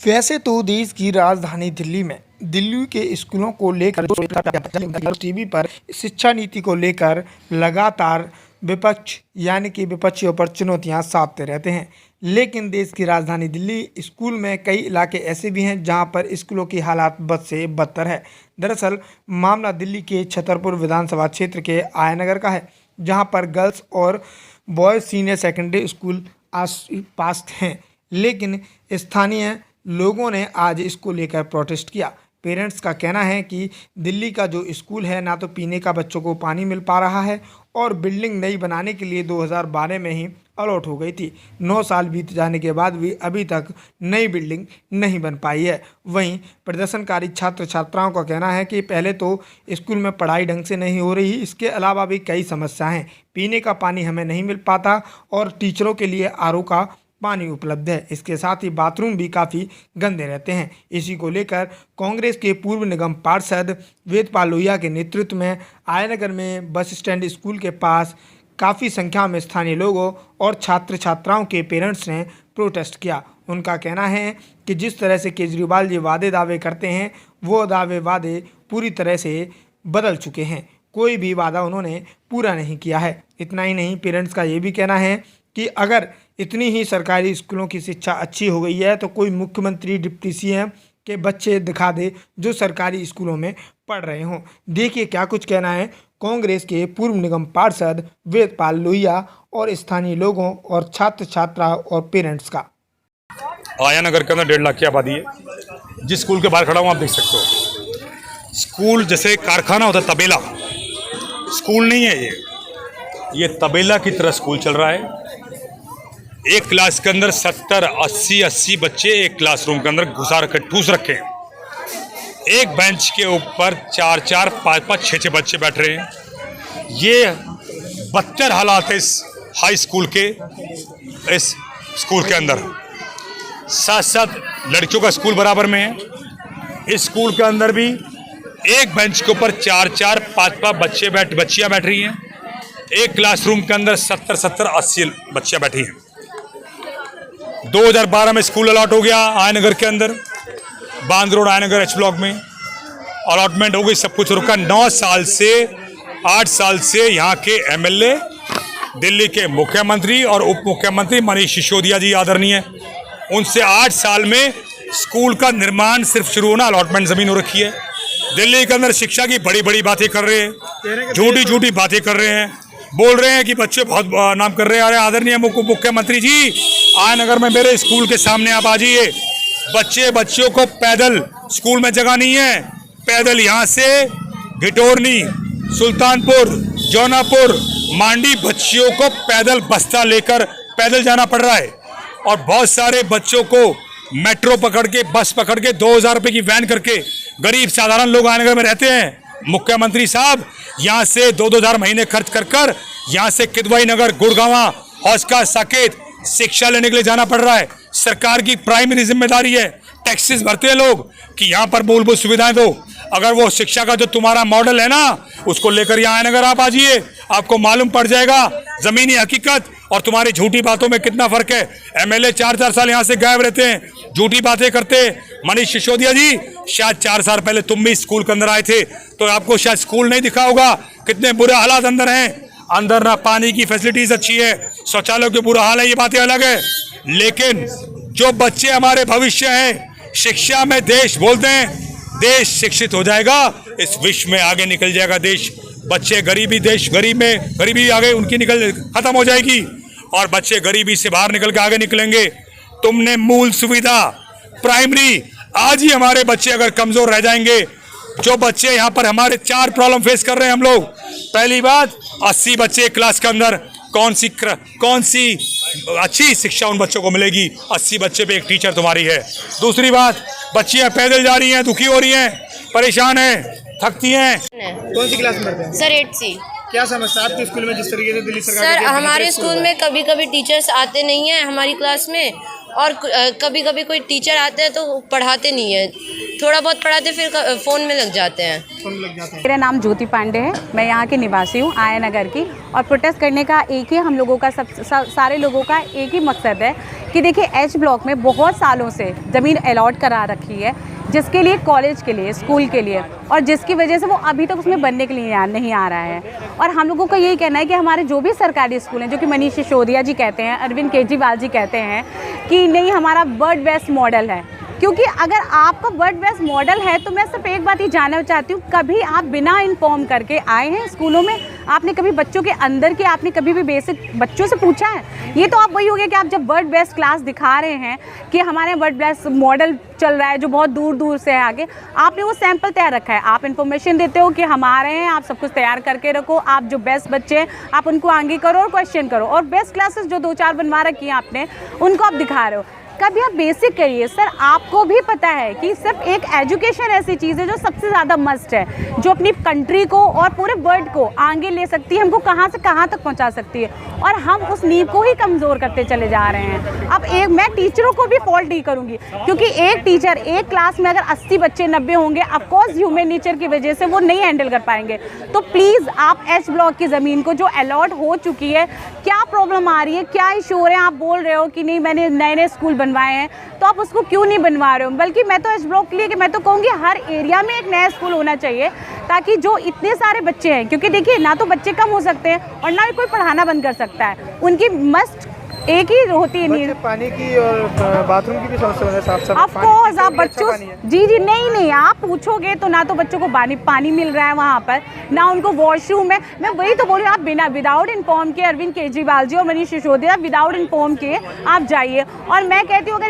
वैसे तो देश की राजधानी दिल्ली में दिल्ली के स्कूलों को लेकर टीवी पर शिक्षा नीति को लेकर लगातार विपक्ष यानी कि विपक्षियों पर चुनौतियां साधते रहते हैं। लेकिन देश की राजधानी दिल्ली स्कूल में कई इलाके ऐसे भी हैं जहां पर स्कूलों की हालात बद से बदतर है। दरअसल मामला दिल्ली के छतरपुर विधानसभा क्षेत्र के आयानगर का है, जहां पर गर्ल्स और बॉयज़ सीनियर सेकेंडरी स्कूल पास हैं, लेकिन स्थानीय लोगों ने आज इसको लेकर प्रोटेस्ट किया। पेरेंट्स का कहना है कि दिल्ली का जो स्कूल है ना तो पीने का बच्चों को पानी मिल पा रहा है और बिल्डिंग नई बनाने के लिए 2012 में ही अलॉट हो गई थी। 9 साल बीत जाने के बाद भी अभी तक नई बिल्डिंग नहीं बन पाई है। वहीं प्रदर्शनकारी छात्र छात्राओं का कहना है कि पहले तो स्कूल में पढ़ाई ढंग से नहीं हो रही, इसके अलावा भी कई समस्याएं हैं। पीने का पानी हमें नहीं मिल पाता और टीचरों के लिए आरओ का पानी उपलब्ध है। इसके साथ ही बाथरूम भी काफ़ी गंदे रहते हैं। इसी को लेकर कांग्रेस के पूर्व निगम पार्षद वेदपाल लोहिया के नेतृत्व में आयनगर में बस स्टैंड स्कूल के पास काफ़ी संख्या में स्थानीय लोगों और छात्र छात्राओं के पेरेंट्स ने प्रोटेस्ट किया। उनका कहना है कि जिस तरह से केजरीवाल जी वादे दावे करते हैं वो वादे पूरी तरह से बदल चुके हैं। कोई भी वादा उन्होंने पूरा नहीं किया है। इतना ही नहीं, पेरेंट्स का ये भी कहना है कि अगर इतनी ही सरकारी स्कूलों की शिक्षा अच्छी हो गई है तो कोई मुख्यमंत्री डिप्टी सीएम के बच्चे दिखा दे जो सरकारी स्कूलों में पढ़ रहे हों। देखिए क्या कुछ कहना है कांग्रेस के पूर्व निगम पार्षद वेदपाल लोहिया और स्थानीय लोगों और छात्र छात्रा और पेरेंट्स का। आयानगर के अंदर 1.5 लाख की आबादी है। जिस स्कूल के बाहर खड़ा हूँ आप देख सकते हो, स्कूल जैसे कारखाना होता है, तबेला स्कूल नहीं है ये तबेला की तरह स्कूल चल रहा है। एक क्लास के अंदर 70, 80 बच्चे एक क्लासरूम के अंदर घुसा रखे, ठूस रखे हैं। एक बेंच के ऊपर 4, 5, 6 बच्चे बैठ रहे हैं। ये बदतर हालात है इस हाई स्कूल के, इस स्कूल के अंदर। साथ साथ लड़कियों का स्कूल बराबर में है। इस स्कूल के अंदर भी एक बेंच के ऊपर 4, 5 बच्चियां बैठ रही हैं। एक क्लासरूम के अंदर 70, 80 बच्चियां बैठी हैं। 2012 में स्कूल अलॉट हो गया आयनगर के अंदर, बांध रोड आयनगर एच ब्लॉक में अलॉटमेंट हो गई, सब कुछ रुका। 8 साल से यहाँ के एमएलए, दिल्ली के मुख्यमंत्री और उप मुख्यमंत्री मनीष सिसोदिया जी आदरणीय, उनसे 8 साल में स्कूल का निर्माण सिर्फ शुरू होना, अलॉटमेंट जमीन हो रखी है। दिल्ली के अंदर शिक्षा की बड़ी बड़ी बातें कर रहे हैं, झूठी बातें कर रहे हैं, बोल रहे हैं कि बच्चे बहुत नाम कर रहे हैं। अरे आदरणीय मुख्यमंत्री जी, आयनगर में मेरे स्कूल के सामने आप आ जाइए। बच्चों को पैदल स्कूल में जगह नहीं है, पैदल यहाँ से घिटोरनी, सुल्तानपुर, जौनापुर, मांडी बच्चियों को पैदल बस्ता लेकर पैदल जाना पड़ रहा है। और बहुत सारे बच्चों को मेट्रो पकड़ के, बस पकड़ के 2000 रुपये की वैन करके गरीब साधारण लोग आयनगर में रहते हैं। मुख्यमंत्री साहब यहाँ से 2-2 महीने खर्च कर यहाँ से किदवई नगर, गुड़गांवा, हौसका, साकेत शिक्षा लेने के लिए जाना पड़ रहा है। सरकार की प्राइमरी जिम्मेदारी है, टैक्सेस भरते हैं लोग, कि यहाँ पर मूलभूत सुविधाएं दो। अगर वो शिक्षा का जो तुम्हारा मॉडल है ना, उसको लेकर यहाँ आयनगर आप आ जाइए, आपको मालूम पड़ जाएगा जमीनी हकीकत और तुम्हारी झूठी बातों में कितना फर्क है। एमएलए 4 साल यहाँ से गायब रहते हैं, झूठी बातें करते। मनीष सिसोदिया जी, शायद 4 साल पहले तुम भी स्कूल के अंदर आए थे तो आपको शायद स्कूल नहीं दिखा होगा, कितने बुरे हालात अंदर हैं। अंदर ना पानी की फैसिलिटीज अच्छी है, शौचालयों के बुरा हाल है, ये बातें अलग है। लेकिन जो बच्चे हमारे भविष्य हैं, शिक्षा में देश बोलते हैं, देश शिक्षित हो जाएगा, इस विश्व में आगे निकल जाएगा देश। बच्चे गरीबी आगे उनकी खत्म हो जाएगी और बच्चे गरीबी से बाहर निकल के आगे निकलेंगे। तुमने मूल सुविधा प्राइमरी, आज ही हमारे बच्चे अगर कमजोर रह जाएंगे, जो बच्चे यहाँ पर हमारे 4 प्रॉब्लम फेस कर रहे हैं हम लोग। पहली बात, 80 बच्चे क्लास के अंदर, कौन सी अच्छी शिक्षा उन बच्चों को मिलेगी? 80 बच्चे पे एक टीचर तुम्हारी है। दूसरी बात, बच्चियां पैदल जा रही हैं, दुखी हो रही हैं, परेशान हैं, थकती हैं। कौन सी क्लास में पढ़ते हैं? Sir 8C। क्या समस्या आपके स्कूल में जिस तरीके से दिल्ली सरकार? सर हमारे स्कूल में कभी कभी टीचर्स आते नहीं हैं हमारी क्लास में, और कभी कभी कोई टीचर आते हैं तो पढ़ाते नहीं है, थोड़ा बहुत पढ़ाते फिर फ़ोन में लग जाते हैं। मेरा नाम ज्योति पांडे है, मैं यहाँ की निवासी हूँ आयानगर की। और प्रोटेस्ट करने का एक ही हम लोगों का सारे लोगों का एक ही मकसद है कि देखिए एच ब्लॉक में बहुत सालों से ज़मीन अलॉट करा रखी है, जिसके लिए कॉलेज के लिए, स्कूल के लिए, और जिसकी वजह से वो अभी तक उसमें बनने के लिए नहीं आ रहा है। और हम लोगों का यही कहना है कि हमारे जो भी सरकारी स्कूल हैं, जो कि मनीष सिसोदिया जी कहते हैं, अरविंद केजरीवाल जी कहते हैं कि नहीं हमारा वर्ड बेस्ड मॉडल है, क्योंकि अगर आपका वर्ड बेस्ड मॉडल है तो मैं सिर्फ एक बात ही जानना चाहती हूँ, कभी आप बिना इन्फॉर्म करके आए हैं स्कूलों में? आपने कभी बच्चों के अंदर के आपने कभी भी बेसिक बच्चों से पूछा है? ये तो आप वही हो गया कि आप जब वर्ड बेस्ड क्लास दिखा रहे हैं कि हमारे वर्ड बेस्ड मॉडल चल रहा है जो बहुत दूर दूर से है आगे, आपने वो सैंपल तैयार रखा है, आप इन्फॉर्मेशन देते हो कि हमारे हैं, आप सब कुछ तैयार करके रखो, आप जो बेस्ट बच्चे हैं आप उनको आगे करो और क्वेश्चन करो, और बेस्ट क्लासेस जो 2-4 बनवा रखी हैं आपने उनको आप दिखा रहे हो। कभी आप बेसिक करिए। सर आपको भी पता है कि सिर्फ एक एजुकेशन ऐसी चीज़ है जो सबसे ज़्यादा मस्ट है, जो अपनी कंट्री को और पूरे वर्ल्ड को आगे ले सकती है, हमको कहाँ से कहाँ तक पहुँचा सकती है, और हम उस नींव को ही कमज़ोर करते चले जा रहे हैं। अब मैं टीचरों को भी फॉल्ट नहीं करूँगी, क्योंकि एक टीचर एक क्लास में अगर 80 बच्चे 90 होंगे, ऑफकोर्स ह्यूमन नेचर की वजह से वो नहीं हैंडल कर पाएंगे। तो प्लीज़ आप एच ब्लॉक की ज़मीन को जो अलॉट हो चुकी है, क्या प्रॉब्लम आ रही है, क्या इशू हो रहे हैं, आप बोल रहे हो कि नहीं मैंने नए नए स्कूल बनवाए हैं, तो आप उसको क्यों नहीं बनवा रहे हो? बल्कि मैं तो एच ब्लॉक के लिए कि मैं तो कहूँगी हर एरिया में एक नया स्कूल होना चाहिए, ताकि जो इतने सारे बच्चे हैं, क्योंकि देखिए ना तो बच्चे कम हो सकते हैं और ना ही कोई पढ़ाना बंद कर सकता है, उनकी मस्ट एक ही होती है नीड। पानी की और बाथरूम की भी समस्या है, साफ साफ ऑफकोर्स आप बच्चों जी नहीं आप पूछोगे तो ना तो बच्चों को पानी मिल रहा है वहाँ पर, ना उनको वॉशरूम है। मैं वही तो बोल रही हूँ, आप विदाउट इन्फॉर्म के अरविंद केजरीवाल जी और मनीष सिसोदिया विदाउट इन्फॉर्म के आप जाइए। और मैं कहती हूँ अगर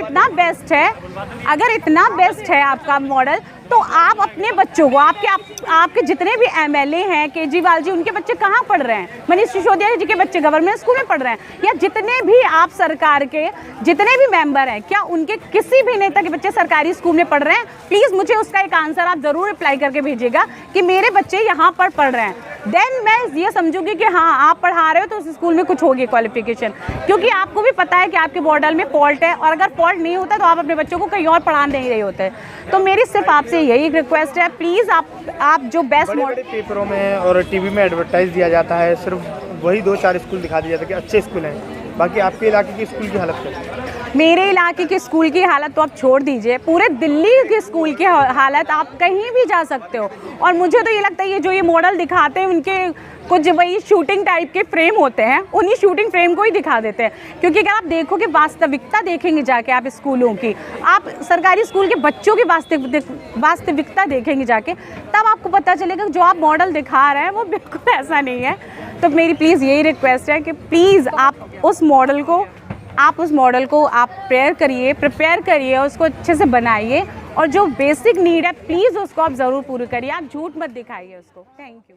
इतना बेस्ट है आपका मॉडल, तो आप अपने बच्चों को, आपके जितने भी एमएलए हैं, केजरीवाल जी, उनके बच्चे कहाँ पढ़ रहे हैं? मनीष सिसोदिया जी के बच्चे गवर्नमेंट स्कूल में पढ़ रहे हैं, या जितने भी आप सरकार के जितने भी मेंबर हैं, क्या उनके किसी भी नेता के बच्चे सरकारी स्कूल में पढ़ रहे हैं? प्लीज़ मुझे उसका एक आंसर आप ज़रूर रिप्लाई करके भेजिएगा कि मेरे बच्चे यहाँ पर पढ़ रहे हैं। देन मैं ये समझूंगी कि हाँ आप पढ़ा रहे हो तो उस स्कूल में कुछ होगी क्वालिफिकेशन, क्योंकि आपको भी पता है कि आपके मॉडल में फॉल्ट है, और अगर फॉल्ट नहीं होता तो आप अपने बच्चों को कहीं और पढ़ा नहीं रहे होते। तो मेरी सिर्फ आपसे यही रिक्वेस्ट है, प्लीज़ आप जो बेस्ट मॉडल पेपरों में और टीवी में एडवर्टाइज दिया जाता है, सिर्फ वही 2-4 स्कूल दिखा दिया जाता है कि अच्छे स्कूल हैं, बाकी आपके इलाके की स्कूल की हालत क्या है? मेरे इलाके के स्कूल की हालत तो आप छोड़ दीजिए, पूरे दिल्ली के स्कूल की हालत, आप कहीं भी जा सकते हो। और मुझे तो ये लगता है ये जो ये मॉडल दिखाते हैं उनके कुछ वही शूटिंग टाइप के फ्रेम होते हैं, उन्हीं शूटिंग फ्रेम को ही दिखा देते हैं। क्योंकि अगर आप देखोगे, वास्तविकता देखेंगे जाके आप स्कूलों की, आप सरकारी स्कूल के बच्चों की वास्तविकता देखेंगे जाके, तब आपको पता चलेगा जो आप मॉडल दिखा रहे हैं वो बिल्कुल ऐसा नहीं है। तो मेरी प्लीज़ यही रिक्वेस्ट है कि प्लीज़ आप उस मॉडल को आप प्रिपेयर करिए, उसको अच्छे से बनाइए, और जो बेसिक नीड है प्लीज़ उसको आप ज़रूर पूरी करिए, आप झूठ मत दिखाइए उसको। Thank you.